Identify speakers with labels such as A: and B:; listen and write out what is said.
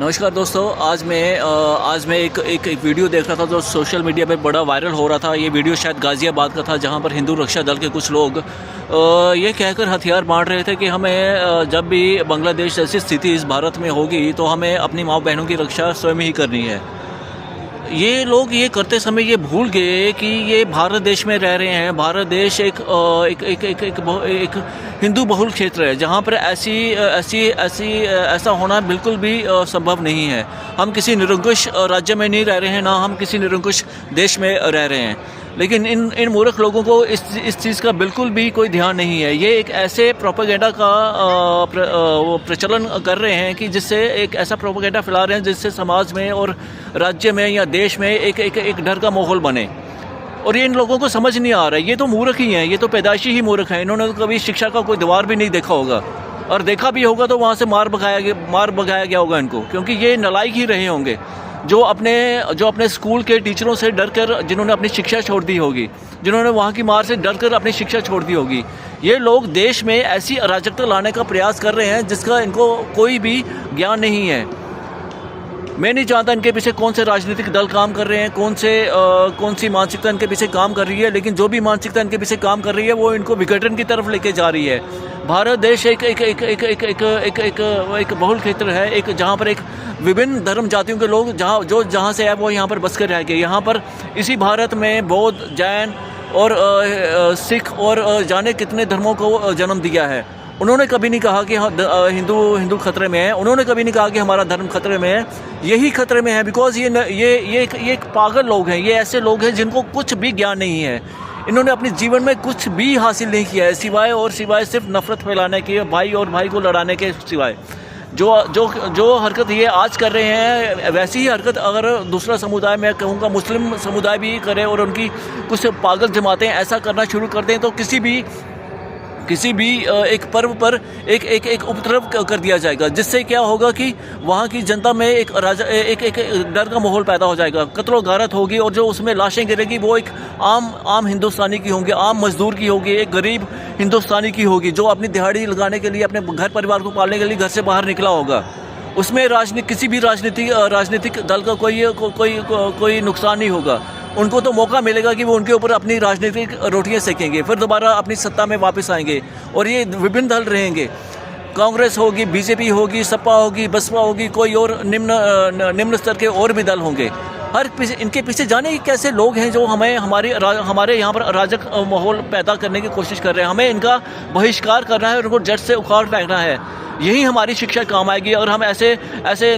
A: नमस्कार दोस्तों, आज मैं एक वीडियो देख रहा था जो सोशल मीडिया पे बड़ा वायरल हो रहा था। ये वीडियो शायद गाज़ियाबाद का था, जहाँ पर हिंदू रक्षा दल के कुछ लोग ये कहकर हथियार बांट रहे थे कि हमें जब भी बांग्लादेश जैसी स्थिति इस भारत में होगी तो हमें अपनी माँ बहनों की रक्षा स्वयं ही करनी है। ये लोग ये करते समय ये भूल गए कि ये भारत देश में रह रहे हैं। भारत देश एक हिंदू बहुल क्षेत्र है, जहाँ पर ऐसा होना बिल्कुल भी संभव नहीं है। हम किसी निरंकुश राज्य में नहीं रह रहे हैं, ना हम किसी निरंकुश देश में रह रहे हैं। लेकिन इन मूर्ख लोगों को इस चीज़ का बिल्कुल भी कोई ध्यान नहीं है। ये एक ऐसे प्रोपेगेंडा का प्रचलन कर रहे हैं कि जिससे एक ऐसा प्रोपेगेंडा फैला रहे हैं जिससे समाज में और राज्य में या देश में एक डर का माहौल बने। और ये इन लोगों को समझ नहीं आ रहा है। ये तो मूर्ख ही हैं, ये तो पैदाइशी ही मूर्ख हैं। इन्होंने तो कभी शिक्षा का कोई द्वार भी नहीं देखा होगा, और देखा भी होगा तो वहाँ से मार भगाया गया होगा इनको, क्योंकि ये नालायक ही रहे होंगे जो अपने स्कूल के टीचरों से डर कर, जिन्होंने अपनी शिक्षा छोड़ दी होगी, जिन्होंने वहाँ की मार से डर कर अपनी शिक्षा छोड़ दी होगी। ये लोग देश में ऐसी अराजकता लाने का प्रयास कर रहे हैं जिसका इनको कोई भी ज्ञान नहीं है। मैं नहीं जानता इनके पीछे कौन से राजनीतिक दल काम कर रहे हैं, कौन सी मानसिकता इनके पीछे काम कर रही है, लेकिन जो भी मानसिकता इनके पीछे काम कर रही है वो इनको विघटन की तरफ लेके जा रही है। भारत देश एक बहुल क्षेत्र है, एक जहाँ पर एक विभिन्न धर्म जातियों के लोग जहाँ से है वो यहाँ पर बस कर रह गए। यहाँ पर इसी भारत में बौद्ध, जैन और सिख और जाने कितने धर्मों को जन्म दिया है। उन्होंने कभी नहीं कहा कि हिंदू खतरे में है। उन्होंने कभी नहीं कहा कि हमारा धर्म खतरे में है। यही खतरे में है, बिकॉज ये एक पागल लोग हैं। ये ऐसे लोग हैं जिनको कुछ भी ज्ञान नहीं है। इन्होंने अपने जीवन में कुछ भी हासिल नहीं किया है सिवाय सिर्फ नफरत फैलाने के, भाई और भाई को लड़ाने के सिवाय। जो हरकत ये आज कर रहे हैं, वैसी ही हरकत अगर दूसरा समुदाय, मैं कहूँगा मुस्लिम समुदाय भी करे और उनकी कुछ पागल जमातें ऐसा करना शुरू कर दें तो किसी भी एक पर्व पर एक उपद्रव कर दिया जाएगा, जिससे क्या होगा कि वहाँ की जनता में एक डर का माहौल पैदा हो जाएगा। कत्लो गारत होगी और जो उसमें लाशें गिरेगी वो एक आम हिंदुस्तानी की होंगी, आम मजदूर की होगी, एक गरीब हिंदुस्तानी की होगी जो अपनी दिहाड़ी लगाने के लिए, अपने घर परिवार को पालने के लिए घर से बाहर निकला होगा। उसमें किसी भी राजनीतिक दल का कोई नुकसान नहीं होगा। उनको तो मौका मिलेगा कि वो उनके ऊपर अपनी राजनीतिक रोटियां सेकेंगे, फिर दोबारा अपनी सत्ता में वापस आएंगे। और ये विभिन्न दल रहेंगे, कांग्रेस होगी, बीजेपी होगी, सपा होगी, बसपा होगी, कोई और निम्न स्तर के और भी दल होंगे। इनके पीछे जाने कि कैसे लोग हैं जो हमारे यहाँ पर अराजक माहौल पैदा करने की कोशिश कर रहे हैं। हमें इनका बहिष्कार करना है और उनको जड़ से उखाड़ फेंकना है। यही हमारी शिक्षा काम आएगी। और हम ऐसे